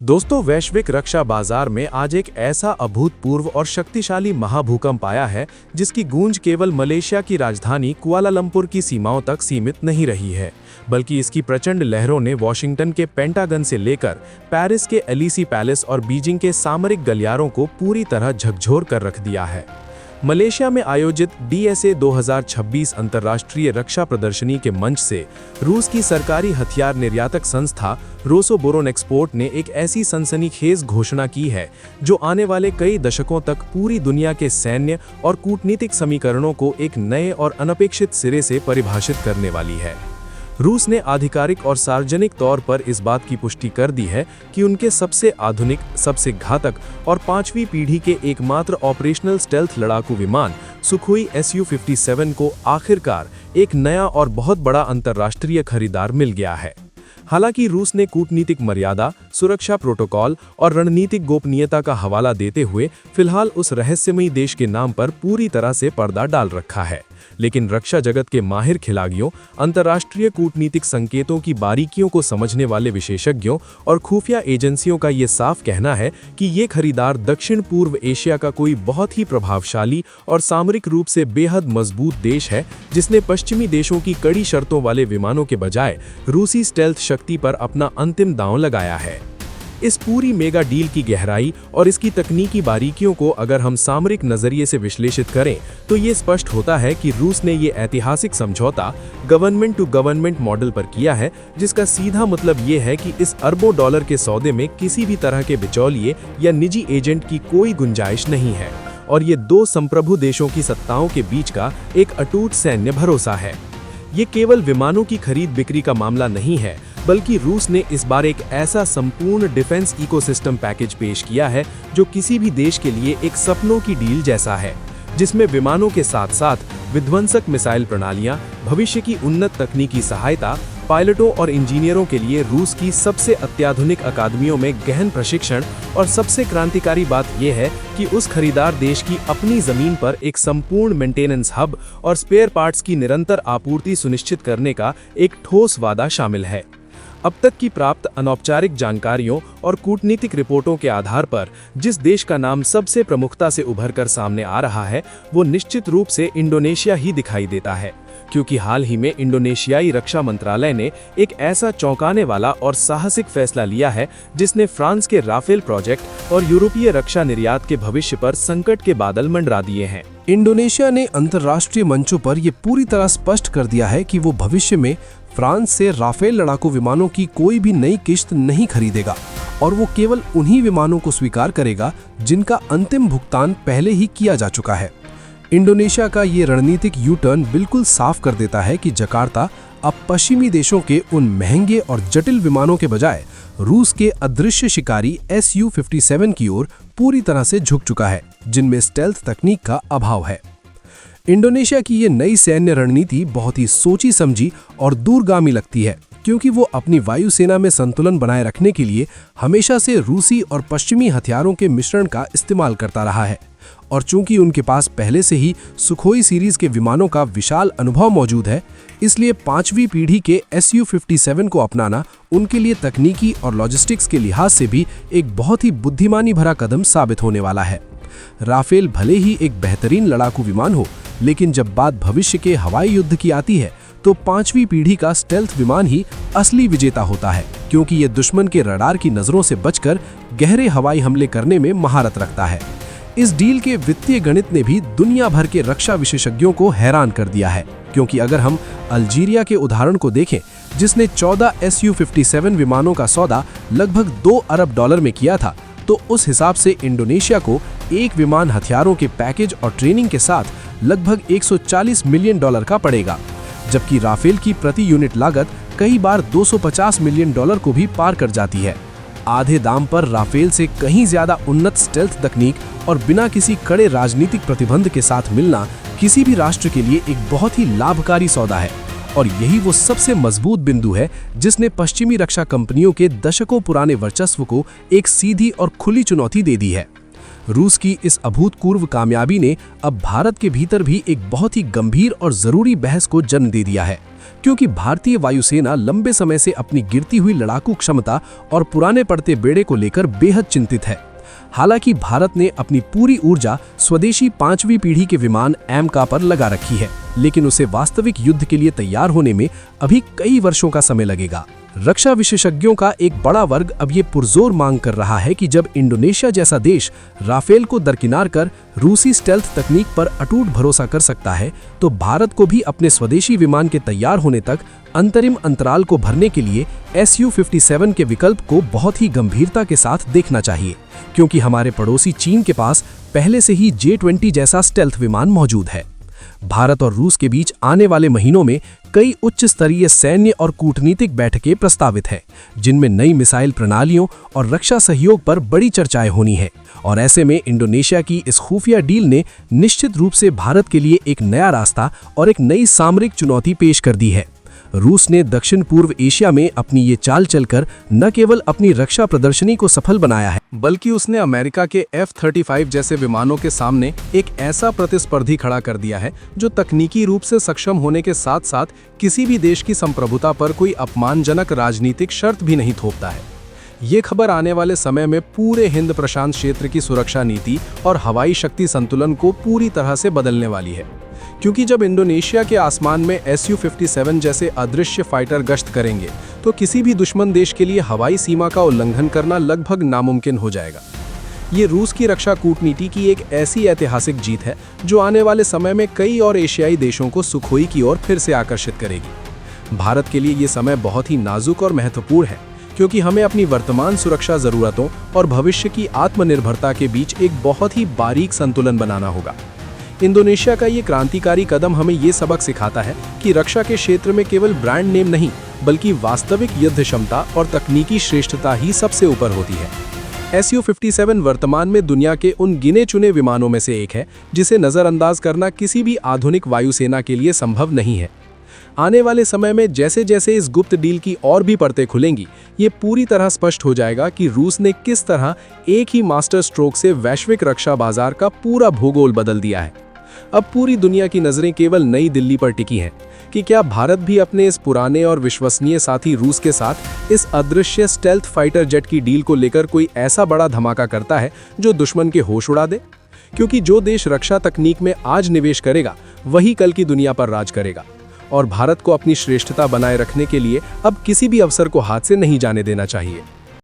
दोस्तों, वैश्विक रक्षा बाजार में आज एक ऐसा अभूतपूर्व और शक्तिशाली महाभूकंप आया है जिसकी गूंज केवल मलेशिया की राजधानी कुआलालंपुर की सीमाओं तक सीमित नहीं रही है, बल्कि इसकी प्रचंड लहरों ने वॉशिंगटन के पेंटागन से लेकर पेरिस के एलिसी पैलेस और बीजिंग के सामरिक गलियारों को पूरी तरह झकझोर कर रख दिया है। मलेशिया में आयोजित DSA 2026 अंतर्राष्ट्रीय रक्षा प्रदर्शनी के मंच से रूस की सरकारी हथियार निर्यातक संस्था रोसोबोरोनेक्सपोर्ट ने एक ऐसी सनसनीखेज घोषणा की है जो आने वाले कई दशकों तक पूरी दुनिया के सैन्य और कूटनीतिक समीकरणों को एक नए और अनपेक्षित सिरे से परिभाषित करने वाली है। रूस ने आधिकारिक और सार्वजनिक तौर पर इस बात की पुष्टि कर दी है कि उनके सबसे आधुनिक, सबसे घातक और 5वीं पीढ़ी के एकमात्र ऑपरेशनल स्टेल्थ लड़ाकू विमान सुखोई Su-57 को आखिरकार एक नया और बहुत बड़ा अंतर्राष्ट्रीय खरीदार मिल गया है। हालांकि रूस ने कूटनीतिक मर्यादा, सुरक्षा प्रोटोकॉल और रणनीतिक गोपनीयता का हवाला देते हुए फिलहाल उस रहस्यमयी देश के नाम पर पूरी तरह से पर्दा डाल रखा है, लेकिन रक्षा जगत के माहिर खिलाड़ियों, अंतर्राष्ट्रीय कूटनीतिक संकेतों की बारीकियों को समझने वाले विशेषज्ञों और खुफिया एजेंसियों का ये साफ कहना है कि ये खरीदार दक्षिण पूर्व एशिया का कोई बहुत ही प्रभावशाली और सामरिक रूप से बेहद मजबूत देश है, जिसने पश्चिमी देशों की कड़ी शर्तों वाले विमानों के बजाय रूसी स्टेल्थ शक्ति पर अपना अंतिम दांव लगाया है। इस पूरी मेगा डील की गहराई और इसकी तकनीकी बारीकियों को अगर हम सामरिक नजरिए से विश्लेषित करें तो ये स्पष्ट होता है कि रूस ने ये ऐतिहासिक समझौता गवर्नमेंट टू गवर्नमेंट मॉडल पर किया है, जिसका सीधा मतलब ये है कि इस अरबों डॉलर के सौदे में किसी भी तरह के बिचौलिए या निजी एजेंट की कोई गुंजाइश नहीं है, और ये दो संप्रभु देशों की सत्ताओं के बीच का एक अटूट सैन्य भरोसा है। ये केवल विमानों की खरीद बिक्री का मामला नहीं है, बल्कि रूस ने इस बार एक ऐसा संपूर्ण डिफेंस इकोसिस्टम पैकेज पेश किया है जो किसी भी देश के लिए एक सपनों की डील जैसा है, जिसमें विमानों के साथ साथ विध्वंसक मिसाइल प्रणालियां, भविष्य की उन्नत तकनीकी सहायता, पायलटों और इंजीनियरों के लिए रूस की सबसे अत्याधुनिक अकादमियों में गहन प्रशिक्षण, और सबसे क्रांतिकारी बात यह है कि उस खरीदार देश की अपनी जमीन पर एक संपूर्ण मेंटेनेंस हब और स्पेयर पार्ट्स की निरंतर आपूर्ति सुनिश्चित करने का एक ठोस वादा शामिल है। अब तक की प्राप्त अनौपचारिक जानकारियों और कूटनीतिक रिपोर्टों के आधार पर जिस देश का नाम सबसे प्रमुखता से उभरकर सामने आ रहा है वो निश्चित रूप से इंडोनेशिया ही दिखाई देता है, क्योंकि हाल ही में इंडोनेशियाई रक्षा मंत्रालय ने एक ऐसा चौंकाने वाला और साहसिक फैसला लिया है जिसने फ्रांस के राफेल प्रोजेक्ट और यूरोपीय रक्षा निर्यात के भविष्य पर संकट के बादल मंडरा दिए हैं। इंडोनेशिया ने अंतर्राष्ट्रीय मंचों पर यह पूरी तरह स्पष्ट कर दिया है कि वो भविष्य में फ्रांस से राफेल लड़ाकू विमानों की कोई भी नई किश्त नहीं खरीदेगा, और वो केवल उन्हीं विमानों को स्वीकार करेगा जिनका अंतिम भुगतान पहले ही किया जा चुका है। इंडोनेशिया का ये रणनीतिक यू टर्न बिल्कुल साफ कर देता है कि जकार्ता अब पश्चिमी देशों के उन महंगे और जटिल विमानों के बजाय रूस के अदृश्य शिकारी Su-57 की ओर पूरी तरह से झुक चुका है, जिनमें स्टेल्थ तकनीक का अभाव है। इंडोनेशिया की ये नई सैन्य रणनीति बहुत ही सोची समझी और दूरगामी लगती है, क्योंकि वो अपनी वायुसेना में संतुलन बनाए रखने के लिए हमेशा से रूसी और पश्चिमी हथियारों के मिश्रण का इस्तेमाल करता रहा है, और चूंकि उनके पास पहले से ही सुखोई सीरीज के विमानों का विशाल अनुभव मौजूद है, इसलिए 5वीं पीढ़ी के Su-57 को अपनाना उनके लिए तकनीकी और लॉजिस्टिक्स के लिहाज से भी एक बहुत ही बुद्धिमानी भरा कदम साबित होने वाला है। राफेल भले ही एक बेहतरीन लड़ाकू विमान हो, लेकिन जब बात भविष्य के हवाई युद्ध की आती है तो 5वीं पीढ़ी का स्टेल्थ विमान ही असली विजेता होता है, क्योंकि ये दुश्मन के रडार की नजरों से बचकर गहरे हवाई हमले करने में महारत रखता है। इस डील के वित्तीय गणित ने भी दुनिया भर के रक्षा विशेषज्ञों को हैरान कर दिया है, क्योंकि अगर हम अल्जीरिया के उदाहरण को देखें, जिसने 14 Su-57 विमानों का सौदा लगभग $2 अरब में किया था, तो उस हिसाब से इंडोनेशिया को एक विमान हथियारों के पैकेज और ट्रेनिंग के साथ लगभग $140 मिलियन का पड़ेगा, जबकि राफेल की प्रति यूनिट लागत कई बार $250 मिलियन को भी पार कर जाती है। आधे दाम पर राफेल से कहीं ज्यादा उन्नत स्टेल्थ तकनीक और बिना किसी कड़े राजनीतिक प्रतिबंध के साथ मिलना किसी भी राष्ट्र के लिए एक बहुत ही लाभकारी सौदा है, और यही वो सबसे मजबूत बिंदु है जिसने पश्चिमी रक्षा कंपनियों के दशकों पुराने वर्चस्व को एक सीधी और खुली चुनौती दे दी है। रूस की इस अभूतपूर्व कामयाबी ने अब भारत के भीतर भी एक बहुत ही गंभीर और जरूरी बहस को जन्म दे दिया है, क्योंकि भारतीय वायुसेना लंबे समय से अपनी गिरती हुई लड़ाकू क्षमता और पुराने पड़ते बेड़े को लेकर बेहद चिंतित है। हालांकि भारत ने अपनी पूरी ऊर्जा स्वदेशी 5वीं पीढ़ी के विमान AMCA पर लगा रखी है, लेकिन उसे वास्तविक युद्ध के लिए तैयार होने में अभी कई वर्षों का समय लगेगा। रक्षा विशेषज्ञों का एक बड़ा वर्ग अब ये पुरजोर मांग कर रहा है कि जब इंडोनेशिया जैसा देश राफेल को दरकिनार कर रूसी स्टेल्थ तकनीक पर अटूट भरोसा कर सकता है, तो भारत को भी अपने स्वदेशी विमान के तैयार होने तक अंतरिम अंतराल को भरने के लिए Su-57 के विकल्प को बहुत ही गंभीरता के साथ देखना चाहिए, क्योंकि हमारे पड़ोसी चीन के पास पहले से ही J-20 जैसा स्टेल्थ विमान मौजूद है। भारत और रूस के बीच आने वाले महीनों में कई उच्च स्तरीय सैन्य और कूटनीतिक बैठकें प्रस्तावित हैं, जिनमें नई मिसाइल प्रणालियों और रक्षा सहयोग पर बड़ी चर्चाएं होनी है। और ऐसे में इंडोनेशिया की इस खुफिया डील ने निश्चित रूप से भारत के लिए एक नया रास्ता और एक नई सामरिक चुनौती पेश कर दी है। रूस ने दक्षिण पूर्व एशिया में अपनी ये चाल चलकर न केवल अपनी रक्षा प्रदर्शनी को सफल बनाया है, बल्कि उसने अमेरिका के F-35 जैसे विमानों के सामने एक ऐसा प्रतिस्पर्धी खड़ा कर दिया है जो तकनीकी रूप से सक्षम होने के साथ साथ किसी भी देश की संप्रभुता पर कोई अपमानजनक राजनीतिक शर्त भी नहीं थोपता है। ये खबर आने वाले समय में पूरे हिंद प्रशांत क्षेत्र की सुरक्षा नीति और हवाई शक्ति संतुलन को पूरी तरह से बदलने वाली है, क्योंकि जब इंडोनेशिया के आसमान में Su-57 जैसे अदृश्य फाइटर गश्त करेंगे तो किसी भी दुश्मन देश के लिए हवाई सीमा का उल्लंघन करना लगभग नामुमकिन हो जाएगा। ये रूस की रक्षा कूटनीति की एक ऐसी ऐतिहासिक जीत है जो आने वाले समय में कई और एशियाई देशों को सुखोई की ओर फिर से आकर्षित करेगी। भारत के लिए ये समय बहुत ही नाजुक और महत्वपूर्ण है, क्योंकि हमें अपनी वर्तमान सुरक्षा जरूरतों और भविष्य की आत्मनिर्भरता के बीच एक बहुत ही बारीक संतुलन बनाना होगा। इंडोनेशिया का ये क्रांतिकारी कदम हमें ये सबक सिखाता है कि रक्षा के क्षेत्र में केवल ब्रांड नेम नहीं, बल्कि वास्तविक युद्ध क्षमता और तकनीकी श्रेष्ठता ही सबसे ऊपर होती है। Su-57 वर्तमान में दुनिया के उन गिने चुने विमानों में से एक है जिसे नज़रअंदाज करना किसी भी आधुनिक वायुसेना के लिए संभव नहीं है। आने वाले समय में जैसे जैसे इस गुप्त डील की और भी परतें खुलेंगी, ये पूरी तरह स्पष्ट हो जाएगा कि रूस ने किस तरह एक ही मास्टर स्ट्रोक से वैश्विक रक्षा बाजार का पूरा भूगोल बदल दिया है। अब पूरी दुनिया की नजरें केवल नई दिल्ली पर टिकी हैं कि क्या भारत भी अपने इस पुराने और विश्वसनीय साथी रूस के साथ इस अदृश्य स्टेल्थ फाइटर जेट की डील को लेकर कोई ऐसा बड़ा धमाका करता है जो दुश्मन के होश उड़ा दे। क्योंकि जो देश रक्षा तकनीक में आज निवेश करेगा वही कल की दुनिया पर राज करेगा, और भारत को अपनी श्रेष्ठता बनाए रखने के लिए अब किसी भी अवसर को हाथ से नहीं जाने देना चाहिए।